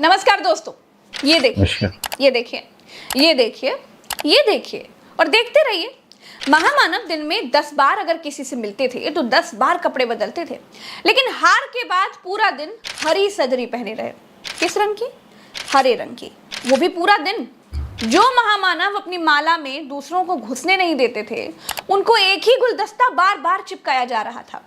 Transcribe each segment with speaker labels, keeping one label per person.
Speaker 1: नमस्कार दोस्तों, ये देखिए, ये देखिए, ये देखिए, ये देखिए और देखते रहिए। महामानव दिन में 10 बार अगर किसी से मिलते थे तो 10 बार कपड़े बदलते थे, लेकिन हार के बाद पूरा दिन हरी सदरी पहने रहे। किस रंग की? हरे रंग की, वो भी पूरा दिन। जो महामानव अपनी माला में दूसरों को घुसने नहीं देते थे, उनको एक ही गुलदस्ता बार बार चिपकाया जा रहा था।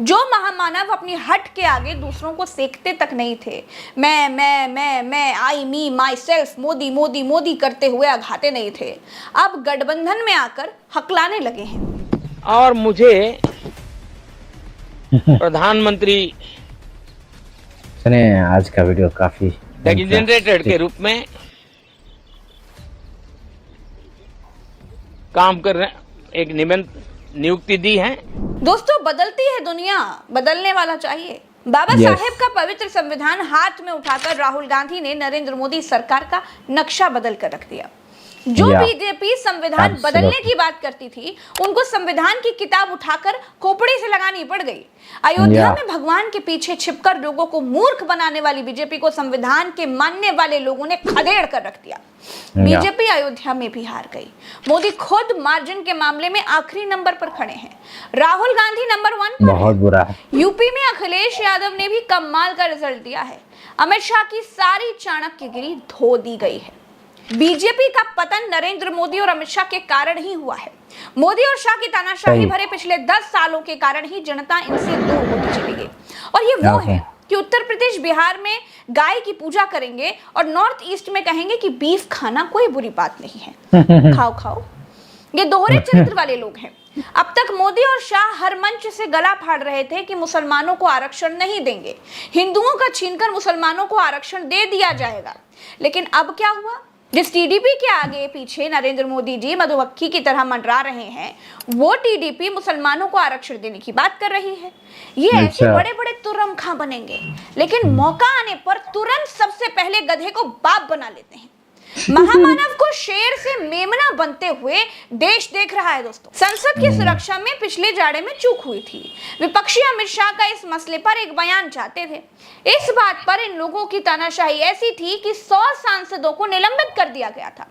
Speaker 1: जो महामानव अपनी हट के आगे दूसरों को सेकते तक नहीं थे, मैं आई मी माई सेल्फ मोदी मोदी मोदी करते हुए आघाते नहीं थे, अब गठबंधन में आकर हकलाने लगे हैं।
Speaker 2: और मुझे प्रधानमंत्री
Speaker 3: सुने, आज का वीडियो काफी
Speaker 2: डेजिग्नेटेड के रूप में काम कर रहे एक नियुक्ति दी है।
Speaker 1: दोस्तों, बदलती है दुनिया, बदलने वाला चाहिए। बाबा साहेब का पवित्र संविधान हाथ में उठाकर राहुल गांधी ने नरेंद्र मोदी सरकार का नक्शा बदल कर रख दिया। जो बीजेपी संविधान बदलने की बात करती थी, उनको संविधान की किताब उठाकर खोपड़ी से लगानी पड़ गई। अयोध्या में भगवान के पीछे छिपकर लोगों को मूर्ख बनाने वाली बीजेपी को संविधान के मानने वाले लोगों ने खदेड़ कर रख दिया। बीजेपी अयोध्या में भी हार गई। मोदी खुद मार्जिन के मामले में आखिरी नंबर पर खड़े हैं। राहुल गांधी नंबर 1 पर
Speaker 3: बहुत बुरा है।
Speaker 1: यूपी में अखिलेश यादव ने भी कमाल का रिजल्ट दिया है। अमित शाह की सारी चाणक्यगिरी धो दी गई है। बीजेपी का पतन नरेंद्र मोदी और अमित शाह के कारण ही हुआ है। मोदी और शाह की तानाशाही भरे पिछले 10 सालों के कारण ही जनता इनसे दूर होती चली गई। और ये वो है कि उत्तर प्रदेश बिहार में गाय की पूजा करेंगे और नॉर्थ ईस्ट में कहेंगे कि बीफ खाना कोई बुरी बात नहीं है, खाओ खाओ। ये दोहरे चरित्र वाले लोग हैं। अब तक मोदी और शाह हर मंच से गला फाड़ रहे थे कि मुसलमानों को आरक्षण नहीं देंगे, हिंदुओं का छीनकर मुसलमानों को आरक्षण दे दिया जाएगा। लेकिन अब क्या हुआ? जिस टीडीपी के आगे पीछे नरेंद्र मोदी जी मधुमक्खी की तरह मंडरा रहे हैं, वो टीडीपी मुसलमानों को आरक्षण देने की बात कर रही है। ये ऐसे बड़े बड़े तुर्रम खां बनेंगे, लेकिन मौका आने पर तुरंत सबसे पहले गधे को बाप बना लेते हैं। महामानव को शेर से मेमना बनते हुए देश देख रहा है। दोस्तों, संसद की सुरक्षा में पिछले जाड़े में चूक हुई थी। विपक्षी अमित शाह का इस मसले पर एक बयान चाहते थे। इस बात पर इन लोगों की तानाशाही ऐसी थी कि 100 सांसदों को निलंबित कर दिया गया था।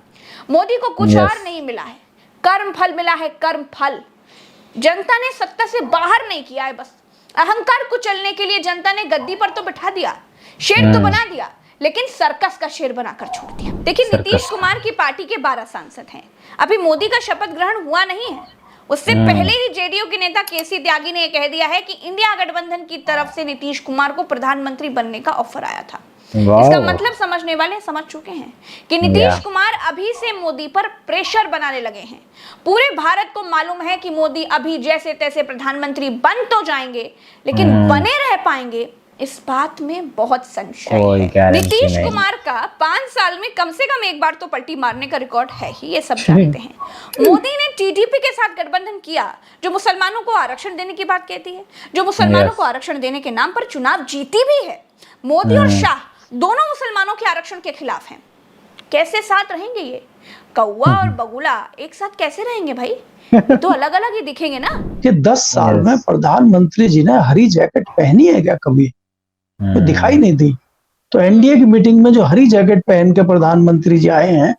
Speaker 1: मोदी को कुछ और नहीं मिला है, कर्म फल मिला है, कर्म फल। जनता ने सत्ता से बाहर नहीं किया है, बस अहंकार कुचलने के लिए जनता ने गद्दी पर तो बिठा दिया, शेर तो बना दिया, लेकिन सर्कस का शेर बनाकर छोड़ दिया। देखिए, नीतीश कुमार की पार्टी के 12 सांसद हैं। अभी मोदी का शपथ ग्रहण हुआ नहीं है, उससे पहले ही जेडीयू के नेता केसी त्यागी ने कह दिया है कि इंडिया गठबंधन की तरफ से नीतीश कुमार को प्रधानमंत्री बनने का ऑफर आया था। इसका मतलब समझने वाले समझ चुके हैं कि नीतीश कुमार अभी से मोदी पर प्रेशर बनाने लगे हैं। पूरे भारत को मालूम है कि मोदी अभी जैसे तैसे प्रधानमंत्री बन तो जाएंगे, लेकिन बने रह पाएंगे, इस बात में बहुत संशय है। नीतीश कुमार का 5 साल में कम से कम एक बार तो पलटी मारने का रिकॉर्ड है ही, ये सब जानते हैं। मोदी ने टीडीपी के साथ गठबंधन किया, जो मुसलमानों को आरक्षण देने की बात कहती है, जो मुसलमानों को आरक्षण देने के नाम पर चुनाव जीती भी है। मोदी और शाह दोनों मुसलमानों के आरक्षण के खिलाफ हैं। कैसे साथ रहेंगे ये? कौवा और बगुला एक साथ कैसे रहेंगे भाई? तो अलग अलग ही दिखेंगे ना।
Speaker 4: कि 10 साल में प्रधानमंत्री जी ने हरी जैकेट पहनी है क्या कभी? तो दिखाई नहीं दी। तो एनडीए की मीटिंग में जो हरी जैकेट पहन के प्रधानमंत्री जी आए हैं,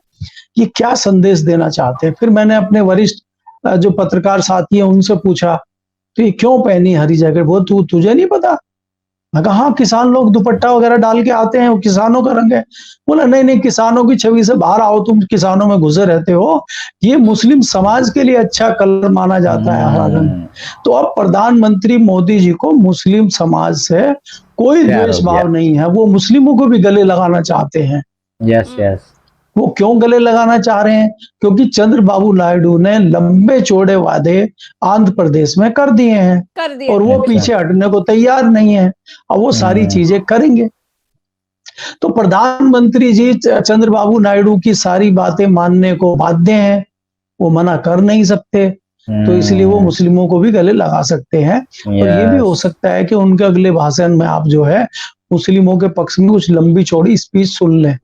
Speaker 4: ये क्या संदेश देना चाहते हैं? फिर मैंने अपने वरिष्ठ जो पत्रकार साथी हैं उनसे पूछा, तो ये क्यों पहनी हरी जैकेट? वो तुझे नहीं पता? मैं कहा, हाँ, किसान लोग दुपट्टा वगैरह डाल के आते हैं, वो किसानों का रंग है। बोला, नहीं, किसानों की छवि से बाहर आओ, तुम किसानों में घुसे रहते हो, ये मुस्लिम समाज के लिए अच्छा कलर माना जाता है हरा रंग। तो अब प्रधानमंत्री मोदी जी को मुस्लिम समाज से कोई द्वेष भाव नहीं है, वो मुस्लिमों को भी गले लगाना चाहते हैं।
Speaker 3: यस।
Speaker 4: वो क्यों गले लगाना चाह रहे हैं? क्योंकि चंद्रबाबू नायडू ने लंबे चौड़े वादे आंध्र प्रदेश में कर दिए हैं और वो पीछे हटने को तैयार नहीं है। अब वो सारी चीजें करेंगे। तो प्रधानमंत्री जी चंद्रबाबू नायडू की सारी बातें मानने को बाध्य हैं, वो मना कर नहीं सकते। तो इसलिए वो मुस्लिमों को भी गले लगा सकते हैं। और ये भी हो सकता है कि उनके अगले भाषण में आप जो है मुस्लिमों के पक्ष में कुछ लंबी चौड़ी स्पीच सुन लें।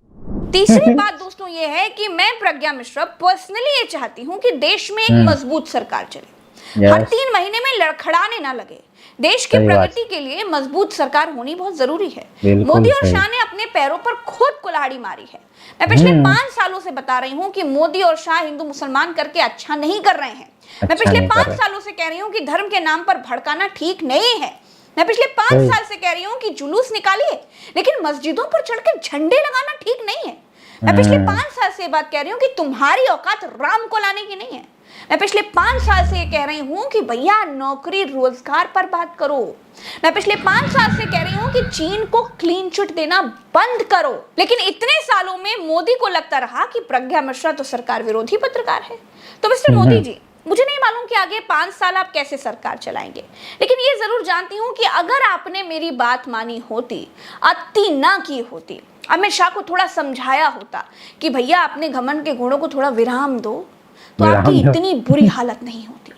Speaker 1: तीसरी बात दोस्तों ये है कि मैं प्रज्ञा मिश्रा पर्सनली ये चाहती हूँ कि देश में एक मजबूत सरकार चले, हर 3 महीने में लड़खड़ाने ना लगे। देश की
Speaker 3: सही बात।
Speaker 1: प्रगति के लिए मजबूत सरकार होनी बहुत जरूरी है।
Speaker 3: बिल्कुल
Speaker 1: मोदी और
Speaker 3: सही।
Speaker 1: शाह ने अपने पैरों पर खुद कुल्हाड़ी मारी है। मैं पिछले 5 सालों से बता रही हूँ कि मोदी और शाह हिंदू मुसलमान करके अच्छा नहीं कर रहे हैं। मैं
Speaker 3: अच्छा
Speaker 1: पिछले
Speaker 3: नहीं कर
Speaker 1: 5
Speaker 3: रहे।
Speaker 1: सालों से कह रही हूँ कि धर्म के नाम पर भड़काना ठीक नहीं है। मैं पिछले 5
Speaker 3: सही।
Speaker 1: साल से कह रही हूँ कि जुलूस निकालिए, लेकिन मस्जिदों पर चढ़कर झंडे लगाना ठीक नहीं है। मैं पिछले 5 साल से ये बात कह रही हूँ कि तुम्हारी औकात राम को लाने की नहीं है। मैं पिछले 5 साल से ये कह रही हूँ कि भैया नौकरी रोजगार पर बात करो। मैं पिछले 5 साल से कह रही हूँ कि चीन को क्लीन चिट देना बंद करो। लेकिन इतने सालों में मोदी को लगता रहा कि प्रज्ञा मिश्रा तो सरकार विरोधी पत्रकार है। तो मिस्टर मोदी जी, मुझे नहीं मालूम कि आगे 5 साल आप कैसे सरकार चलाएंगे, लेकिन ये जरूर जानती हूँ कि अगर आपने मेरी बात मानी होती, अति ना की होती, अमित शाह को थोड़ा समझाया होता कि भैया अपने घमंड के घोड़ों को थोड़ा विराम दो, तो आपकी
Speaker 3: विराम दो।
Speaker 1: इतनी बुरी हालत नहीं होती।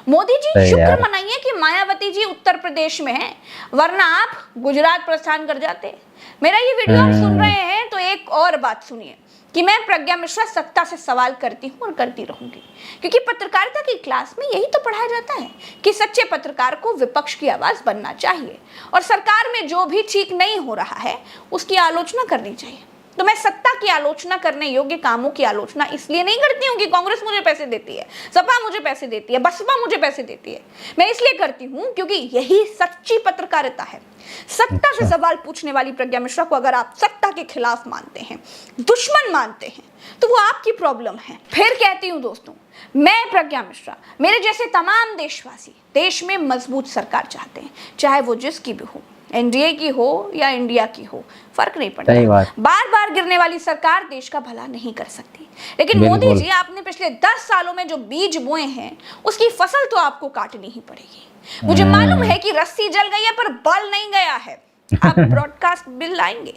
Speaker 1: मोदी जी
Speaker 3: सही
Speaker 1: शुक्र
Speaker 3: यार।
Speaker 1: मनाइए कि मायावती जी उत्तर प्रदेश में हैं, वरना आप गुजरात प्रस्थान कर जाते। मेरा ये वीडियो आप सुन रहे हैं तो एक और बात सुनिए कि मैं प्रज्ञा मिश्रा सत्ता से सवाल करती हूँ और करती रहूंगी, क्योंकि पत्रकारिता की क्लास में यही तो पढ़ाया जाता है कि सच्चे पत्रकार को विपक्ष की आवाज बनना चाहिए और सरकार में जो भी ठीक नहीं हो रहा है उसकी आलोचना करनी चाहिए। तो मैं सत्ता की आलोचना करने योग्य कामों की आलोचना इसलिए नहीं करती हूँ कि कांग्रेस मुझे पैसे देती है, सपा मुझे पैसे देती है, बसपा मुझे पैसे देती है। मैं इसलिए करती हूँ क्योंकि यही सच्ची पत्रकारिता है। सत्ता से सवाल पूछने वाली प्रज्ञा मिश्रा को अगर आप सत्ता के खिलाफ मानते हैं, दुश्मन मानते हैं, तो वो आपकी प्रॉब्लम है। फिर कहती हूँ दोस्तों, मैं प्रज्ञा मिश्रा, मेरे जैसे तमाम देशवासी देश में मजबूत सरकार चाहते हैं, चाहे वो जिसकी भी हो, एनडीए की हो या इंडिया की हो, फर्क नहीं पड़ता। बार बार गिरने वाली सरकार देश का भला नहीं कर सकती। लेकिन मोदी जी, आपने पिछले 10 सालों में जो बीज बोए हैं उसकी फसल तो आपको काटनी ही पड़ेगी। मुझे मालूम है कि रस्सी जल गई है पर बल नहीं गया है। आप ब्रॉडकास्ट बिल लाएंगे,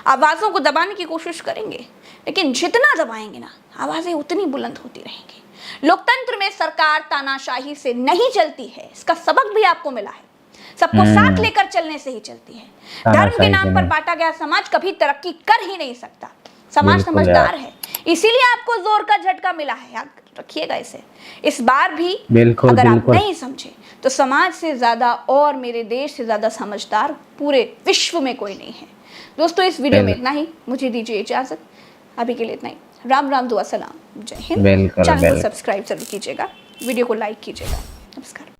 Speaker 1: आवाजों को दबाने की कोशिश करेंगे, लेकिन जितना दबाएंगे ना, आवाजें उतनी बुलंद होती रहेंगी। लोकतंत्र में सरकार तानाशाही से नहीं चलती है, इसका सबक भी आपको मिला है। सबको साथ लेकर चलने से ही चलती है। धर्म के नाम पर बांटा गया समाज कभी तरक्की कर ही नहीं सकता। समाज समझदार है, इसीलिए आपको जोर का झटका मिला है, याद रखिएगा इसे। इस बार भी अगर आप नहीं समझे तो समाज से ज्यादा और मेरे देश से ज्यादा समझदार पूरे विश्व में कोई नहीं है। दोस्तों, इस वीडियो में इतना ही, मुझे दीजिए इजाजत, अभी के लिए इतना ही। राम राम, दुआ सलाम, जय हिंद। चैनल को सब्सक्राइब जरूर कीजिएगा, वीडियो को लाइक कीजिएगा। नमस्कार।